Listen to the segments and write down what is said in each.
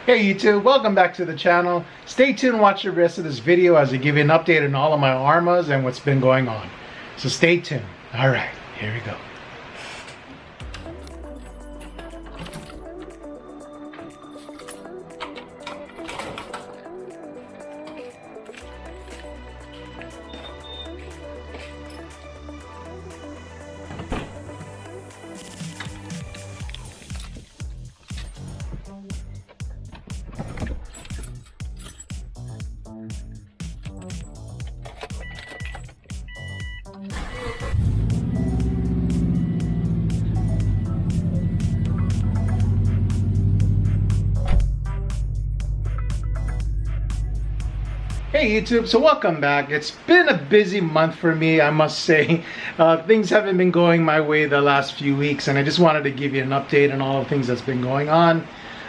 Hey YouTube, welcome back to the channel. Stay tuned and watch the rest of this video as I give you an update on all of my Arrmas and what's been going on. So stay tuned. Alright, here we go. Hey YouTube, so welcome back. It's been a busy month for me, I must say. Things haven't been going my way the last few weeks, and I just wanted to give you an update on all the things that's been going on.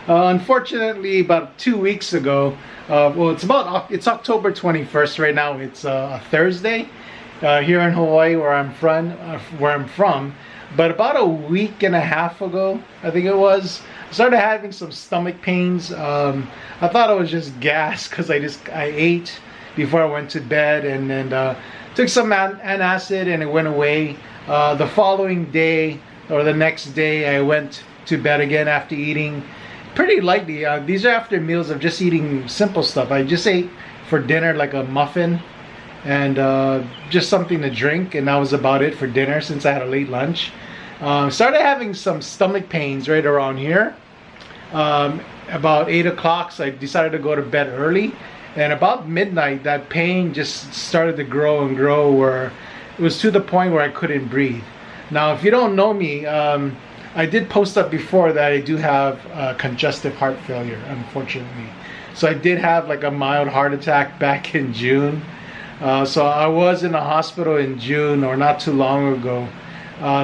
Unfortunately, about 2 weeks ago, it's October 21st right now. It's a Thursday here in Hawaii, where I'm from. But about a week and a half ago, I think it was, I started having some stomach pains. I thought it was just gas because I ate before I went to bed, and then took some antacid and it went away. The following day or the next day, I went to bed again after eating pretty lightly. These are after meals of just eating simple stuff. I just ate for dinner like a muffin and just something to drink, and that was about it for dinner since I had a late lunch. Started having some stomach pains right around here. About 8 o'clock, so I decided to go to bed early, and about midnight that pain just started to grow and grow, where it was to the point where I couldn't breathe. Now, if you don't know me, I did post up before that I do have congestive heart failure, unfortunately. So I did have like a mild heart attack back in June. So I was in the hospital in June, or not too long ago.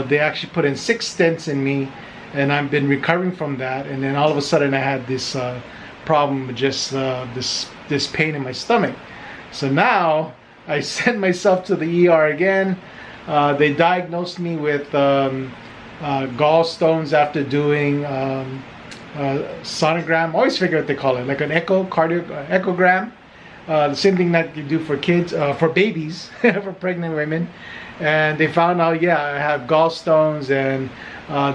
They actually put in 6 stents in me, and I've been recovering from that. And then all of a sudden I had this problem with just this pain in my stomach. So now I sent myself to the ER again. They diagnosed me with gallstones after doing sonogram. I always forget what they call it, like an echogram. The same thing that you do for kids, for babies, for pregnant women. And they found out, yeah, I have gallstones, and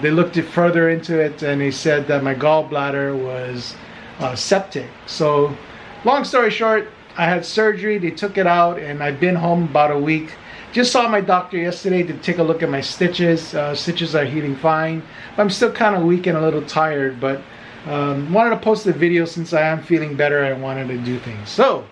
they looked further into it, and they said that my gallbladder was septic. So long story short, I had surgery, they took it out, and I've been home about a week. Just saw my doctor yesterday to take a look at my stitches. Stitches are healing fine. I'm still kind of weak and a little tired, but wanted to post a video since I am feeling better. I wanted to do things. So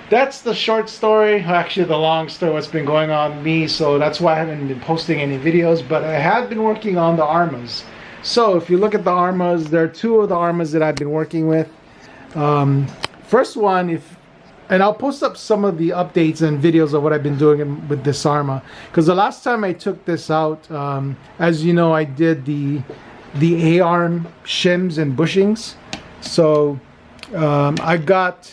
that's the short story, actually the long story, what's been going on with me. So that's why I haven't been posting any videos, but I have been working on the Arrmas. So if you look at the Arrmas, there are 2 of the Arrmas that I've been working with. First one, and I'll post up some of the updates and videos of what I've been doing with this Arrma, because the last time I took this out, as you know, I did the A-arm shims and bushings. So I got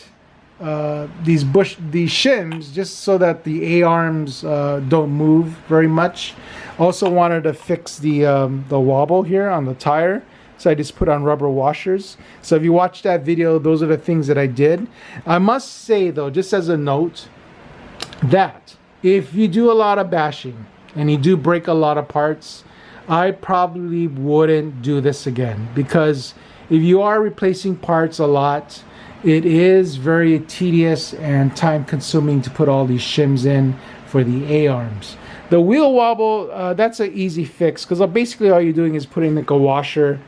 these shims just so that the A-arms don't move very much. Also wanted to fix the wobble here on the tire, so I just put on rubber washers. So if you watch that video, those are the things that I did. I must say though, just as a note, that if you do a lot of bashing and you do break a lot of parts, I probably wouldn't do this again, because if you are replacing parts a lot, it is very tedious and time consuming to put all these shims in for the A-arms. The wheel wobble, that's an easy fix, because basically all you're doing is putting like a washer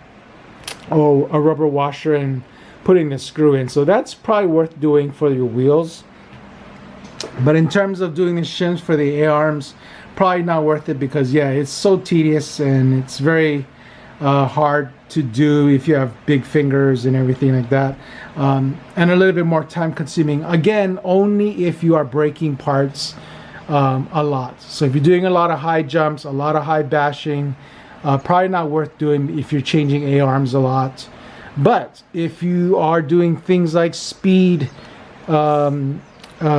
or a rubber washer and putting the screw in. So that's probably worth doing for your wheels. But in terms of doing the shims for the A-arms, probably not worth it, because yeah, it's so tedious and it's very hard to do if you have big fingers and everything like that, and a little bit more time consuming, again, only if you are breaking parts a lot. So if you're doing a lot of high jumps, a lot of high bashing, probably not worth doing if you're changing A-arms a lot. But if you are doing things like speed, top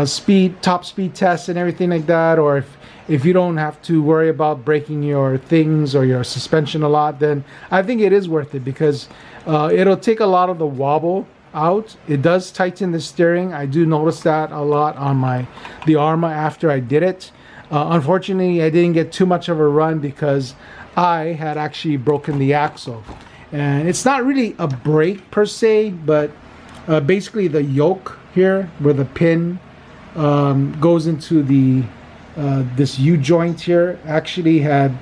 speed tests and everything like that, or if you don't have to worry about breaking your things or your suspension a lot, then I think it is worth it, because It'll take a lot of the wobble out. It does tighten the steering. I do notice that a lot on the Arrma after I did it. Unfortunately, I didn't get too much of a run because I had actually broken the axle. And it's not really a brake per se, but basically the yoke here where the pin goes into the this U-joint here actually had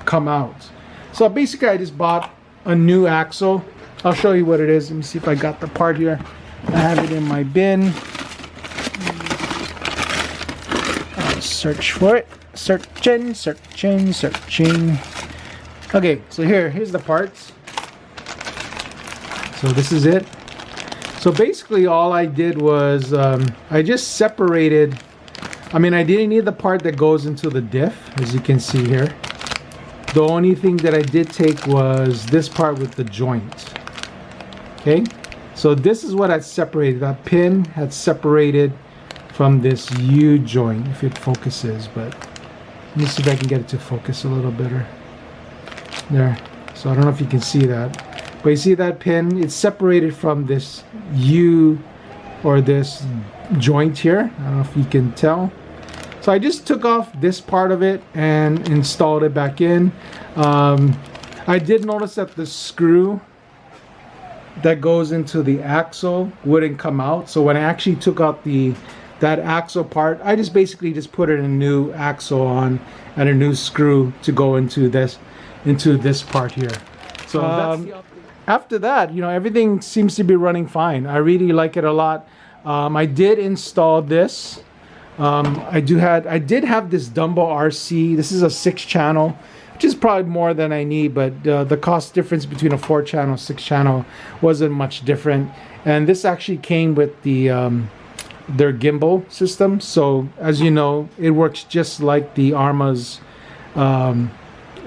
come out. So basically I just bought a new axle. I'll show you what it is. Let me see if I got the part here. I have it in my bin. I'll search for it. Searching. Okay, so here's the parts. So this is it. So basically all I did was I just separated. I mean, I didn't need the part that goes into the diff, as you can see here. The only thing that I did take was this part with the joint. Okay, so this is what I separated. That pin had separated from this U-joint, if it focuses, but let me see if I can get it to focus a little better. There. So I don't know if you can see that. But you see that pin? It's separated from this U or this joint here. I don't know if you can tell. So I just took off this part of it and installed it back in. I did notice that the screw that goes into the axle wouldn't come out. So when I actually took out that axle part, I just basically just put in a new axle on and a new screw to go into this part here. So after that, you know, everything seems to be running fine. I really like it a lot. I did install this. I did have this DumboRC. This is a 6-channel, which is probably more than I need, but the cost difference between a 4-channel, 6-channel wasn't much different. And this actually came with their gimbal system. So as you know, it works just like the Arrma's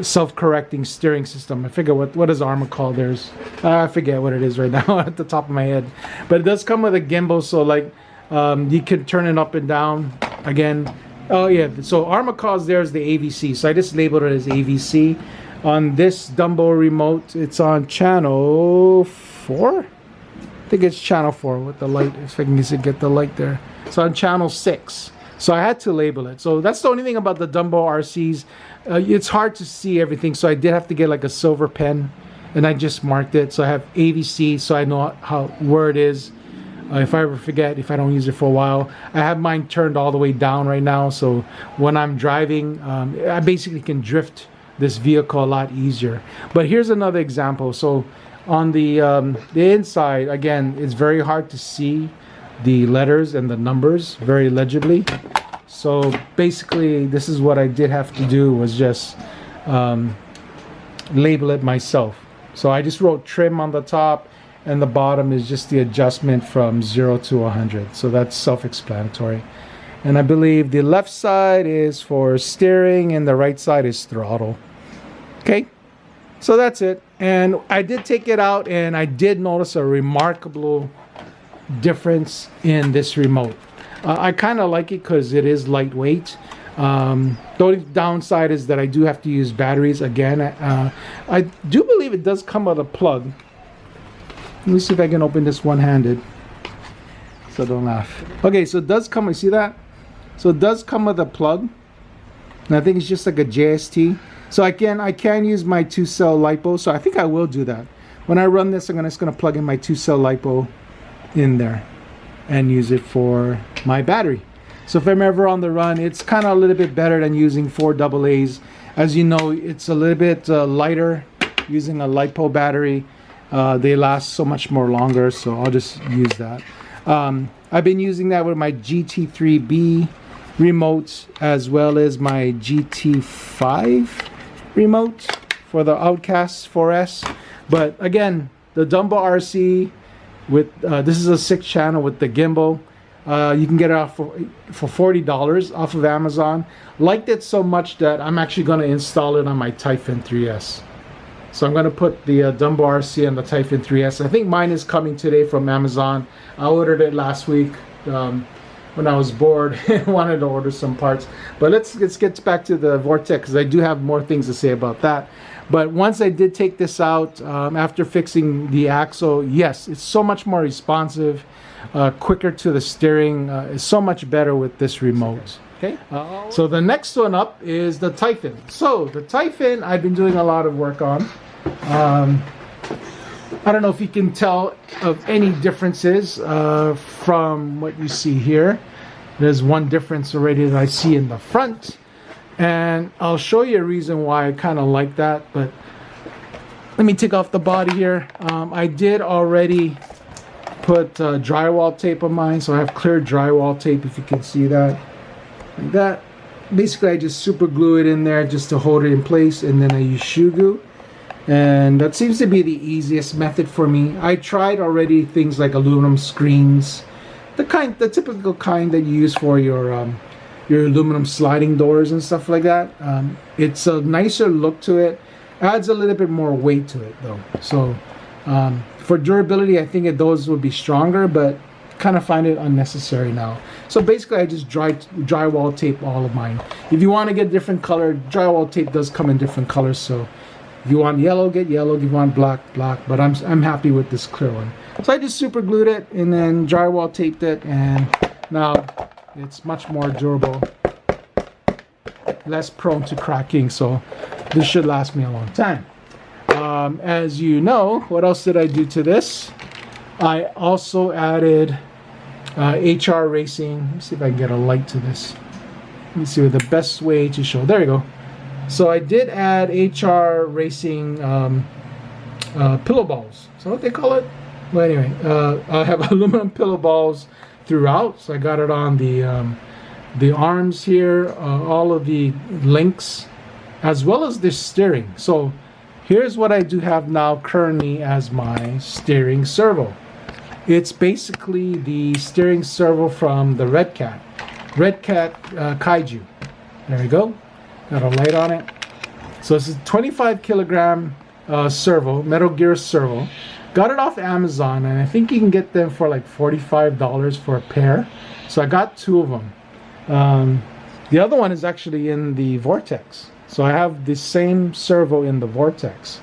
self-correcting steering system. I forget what is Arrma called theirs. I forget what it is right now at the top of my head. But it does come with a gimbal, so like you can turn it up and down again. Oh yeah, so Arrma calls theirs the AVC, so I just labeled it as AVC. On this Dumbo remote, it's on channel 4. I think it's channel 4 with the light, if I can get the light there. So on channel 6. So I had to label it. So that's the only thing about the DumboRCs. It's hard to see everything, so I did have to get like a silver pen, and I just marked it. So I have AVC, so I know where it is. If I ever forget, if I don't use it for a while. I have mine turned all the way down right now, so when I'm driving, I basically can drift this vehicle a lot easier. But here's another example. So on the inside, again, it's very hard to see the letters and the numbers very legibly. So basically, this is what I did have to do, was just label it myself. So I just wrote trim on the top, and the bottom is just the adjustment from 0 to 100. So that's self-explanatory. And I believe the left side is for steering and the right side is throttle. Okay, so that's it. And I did take it out, and I did notice a remarkable difference in this remote. I kind of like it because it is lightweight. The only downside is that I do have to use batteries again. I do believe it does come with a plug. Let me see if I can open this one-handed, so don't laugh. Okay, so it does come, you see that? So it does come with a plug, and I think it's just like a JST. So I can use my 2-cell LiPo, so I think I will do that. When I run this, I'm just gonna plug in my 2-cell LiPo in there and use it for my battery. So if I'm ever on the run, it's kind of a little bit better than using 4 AA's. As you know, it's a little bit lighter using a LiPo battery. They last so much more longer, so I'll just use that. I've been using that with my GT3B remote as well as my GT5 remote for the Outcast 4S. But again, the DumboRC with this is a 6-channel with the gimbal. You can get it off for $40 off of Amazon. Liked it so much that I'm actually going to install it on my Typhon 3S. So I'm going to put the DumboRC on the Typhon 3S. I think mine is coming today from Amazon. I ordered it last week when I was bored and wanted to order some parts. But let's get back to the Vorteks, because I do have more things to say about that. But once I did take this out, after fixing the axle, yes, it's so much more responsive, quicker to the steering. It's so much better with this remote. Okay. So the next one up is the Typhon. So the Typhon I've been doing a lot of work on. I don't know if you can tell of any differences from what you see here. There's one difference already that I see in the front, and I'll show you a reason why I kind of like that. But let me take off the body here. I did already put drywall tape on mine, so I have clear drywall tape, if you can see that. Like that. Basically, I just super glue it in there just to hold it in place, and then I use shoe glue. And that seems to be the easiest method for me. I tried already things like aluminum screens, the typical kind that you use for your aluminum sliding doors and stuff like that. It's a nicer look to it. Adds a little bit more weight to it though. So for durability, I think those would be stronger, but kind of find it unnecessary now. So basically, I just drywall tape all of mine. If you want to get different color, drywall tape does come in different colors. So if you want yellow, get yellow. If you want black, black. But I'm happy with this clear one. So I just super glued it and then drywall taped it, and now it's much more durable, less prone to cracking. So this should last me a long time. As you know, what else did I do to this? I also added HR Racing. Let me see if I can get a light to this. Let me see what the best way to show. There you go. So I did add HR Racing pillow balls. So what they call it? Well, anyway, I have aluminum pillow balls throughout. So I got it on the arms here, all of the links, as well as the steering. So here's what I do have now currently as my steering servo. It's basically the steering servo from the Red Cat Kaiju. There we go. Got a light on it. So it's a 25 kilogram servo, Metal Gear servo. Got it off Amazon, and I think you can get them for like $45 for a pair. So I got two of them. The other one is actually in the Vortex. So I have the same servo in the Vortex.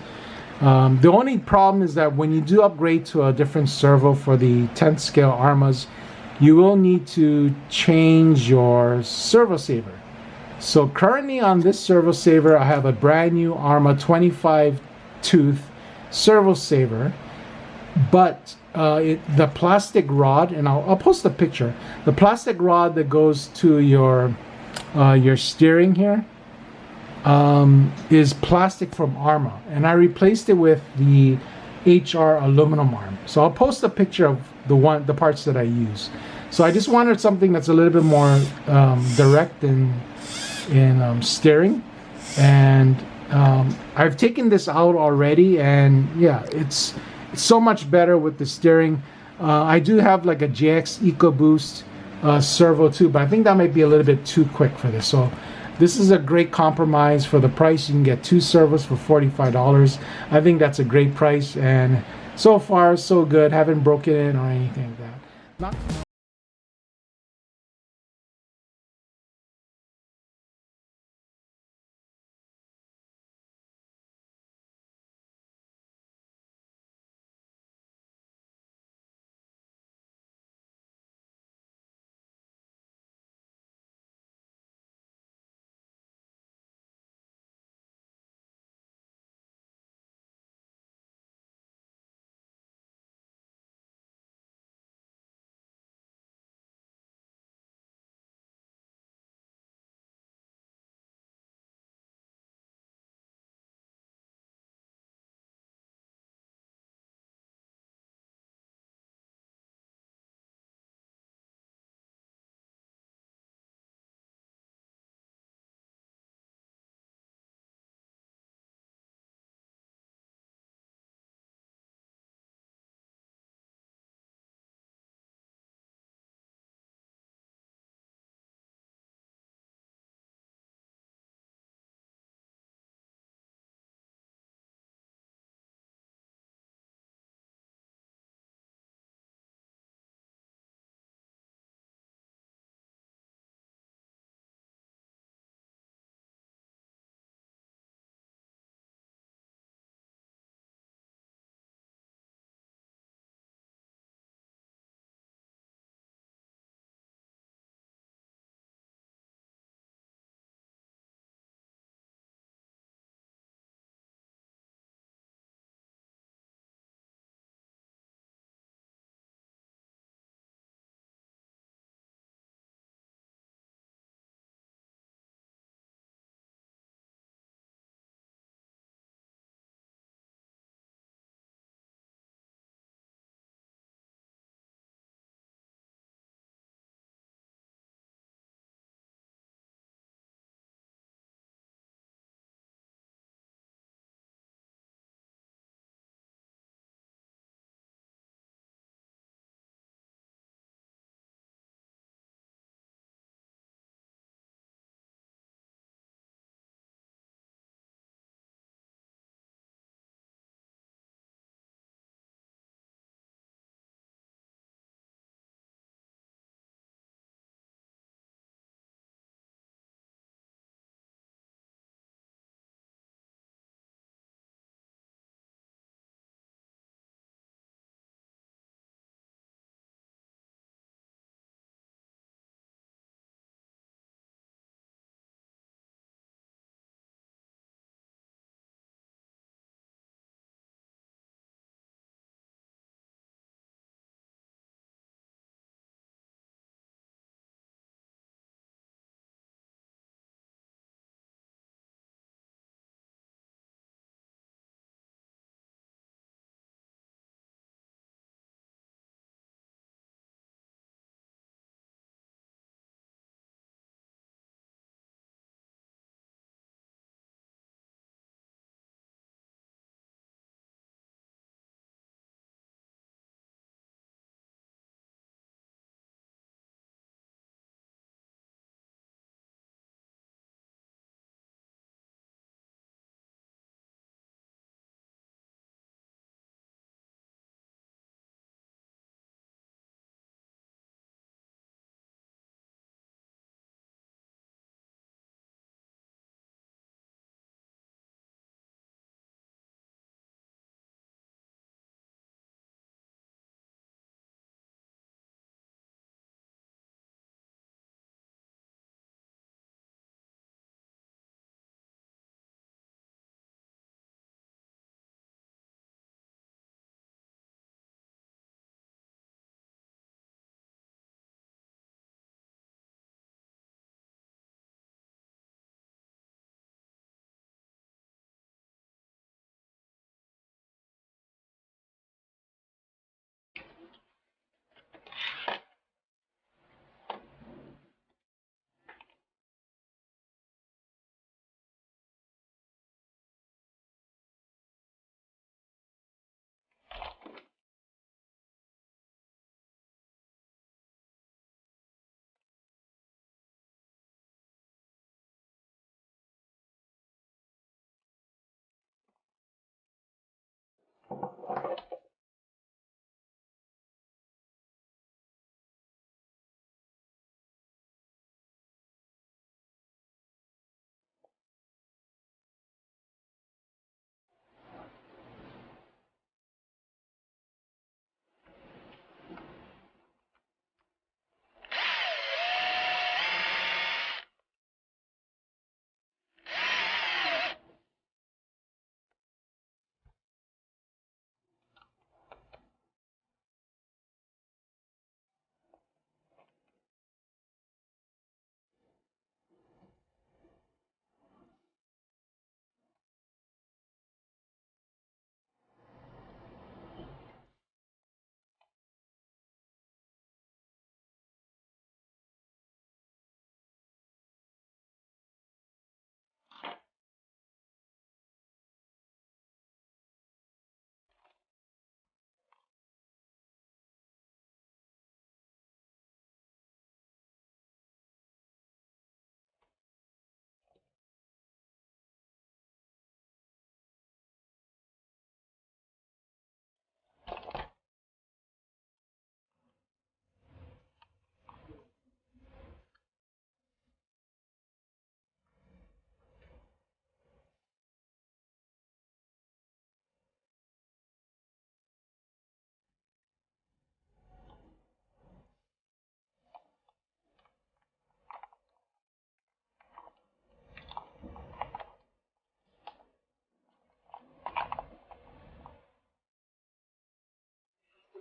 The only problem is that when you do upgrade to a different servo for the 10th scale Arrmas, you will need to change your servo saver. So currently on this servo saver, I have a brand new Arrma 25 tooth servo saver, but the plastic rod, and I'll post a picture, the plastic rod that goes to your steering here is plastic from Arrma, and I replaced it with the HR aluminum arm. So I'll post a picture of the parts that I use. So I just wanted something that's a little bit more direct in steering, and I've taken this out already, and yeah, it's so much better with the steering. I do have like a JX EcoBoost servo too, but I think that might be a little bit too quick for this. So this is a great compromise for the price. You can get two servos for $45. I think that's a great price, and so far so good. Haven't broken in or anything like that.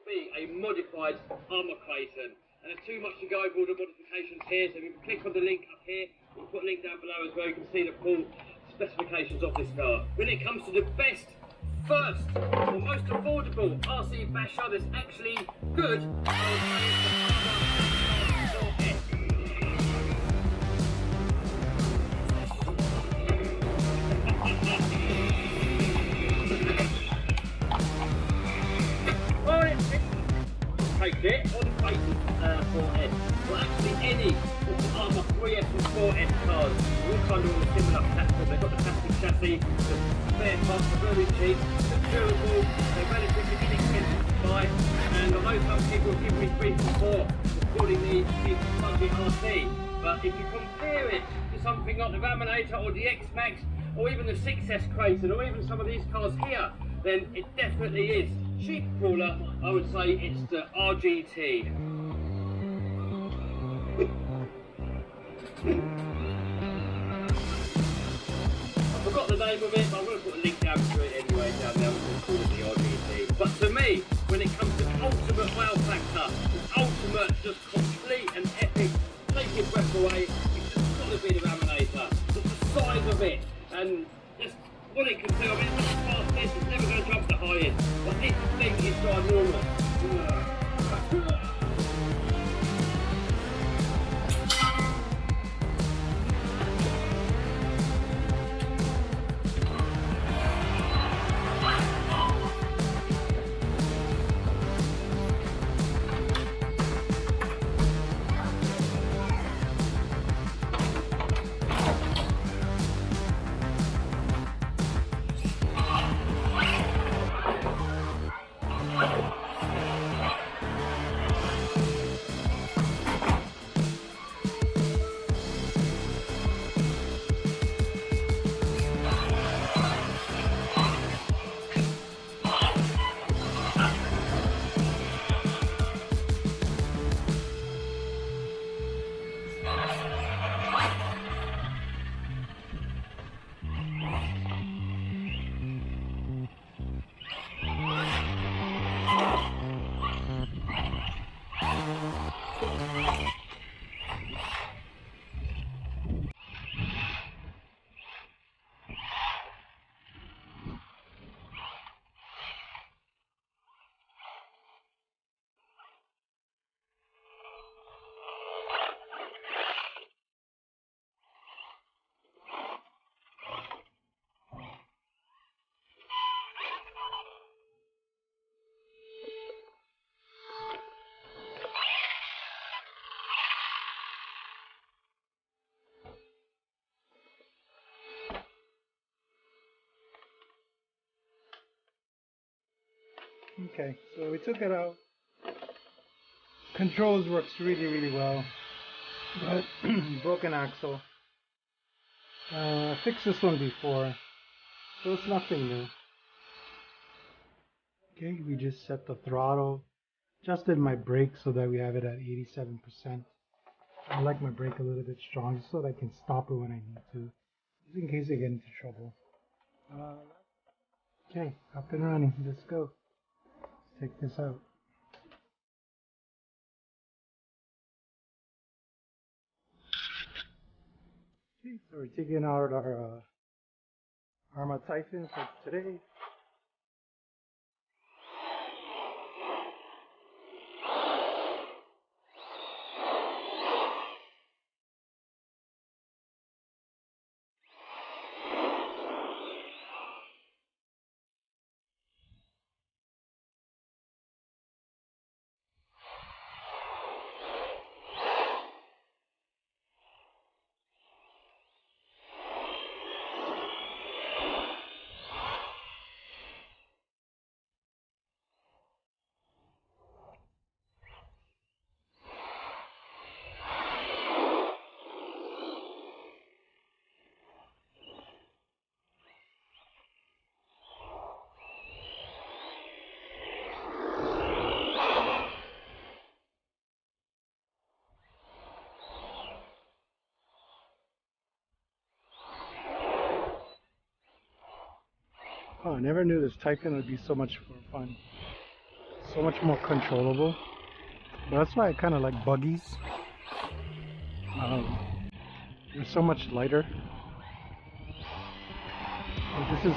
be a modified Arrma Clayton. And there's too much to go over all the modifications here, so if you click on the link up here, we'll put a link down below as well, you can see the full specifications of this car. When it comes to the best, first, or most affordable RC basher that's actually good, take it on Typhon 4S. Well, actually any of the Arrma 3S and 4S cars are all kind of on a similar platform. They've got the plastic chassis, the spare parts are very cheap, they're durable, they're relatively inexpensive to buy, and I know some people have given me grief before for calling these budget RC, but if you compare it to something like the Raminator or the X-Max, or even the 6S Clayton, or even some of these cars here, then it definitely is. Cheap crawler, I would say it's the RGT. I forgot the name of it, but I'm going to put a link down to it anyway, down there, we'll call it the RGT. But to me, when it comes to the ultimate wow factor, the ultimate just complete and epic, take your breath away, it's just got to be the Raminator. Just the size of it, and just what it can do. I mean, it's not as fast as this, it's never going to jump the highest, but this thing is ginormous. Okay, so we took it out. Controls works really well, but broken axle. I fixed this one before, so it's nothing new. Okay, we just set the throttle, adjusted my brake so that we have it at 87%. I like my brake a little bit strong so that I can stop it when I need to, just in case I get into trouble. Okay, up and running, let's go. Let's take this out. Okay, so we're taking out our Arrma Typhon for today. Oh, I never knew this Typhon would be so much more fun. so much more controllable. But that's why I kind of like buggies. They're so much lighter. And this is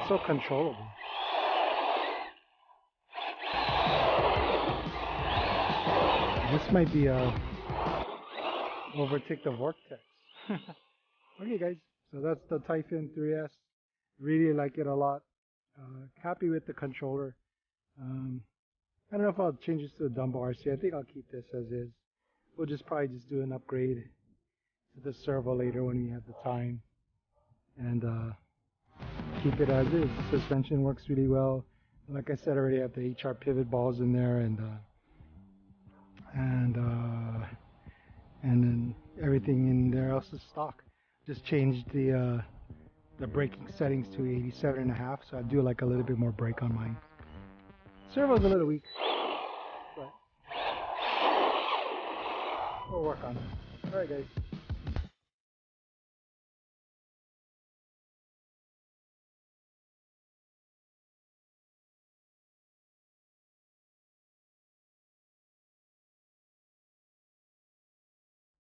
so controllable. This might be overtake the Vortex. Okay guys, so that's the Typhon 3S. Really like it a lot. Happy with the controller. I don't know if I'll change this to the DumboRC. I think I'll keep this as is. We'll just probably just do an upgrade to the servo later when we have the time. And keep it as is. The suspension works really well. Like I said already, I have the HR pivot balls in there, and then everything in there else is stock. Just changed the braking settings to 87.5, so I do like a little bit more brake on mine. Servo's a little weak, but we'll work on it. Alright guys.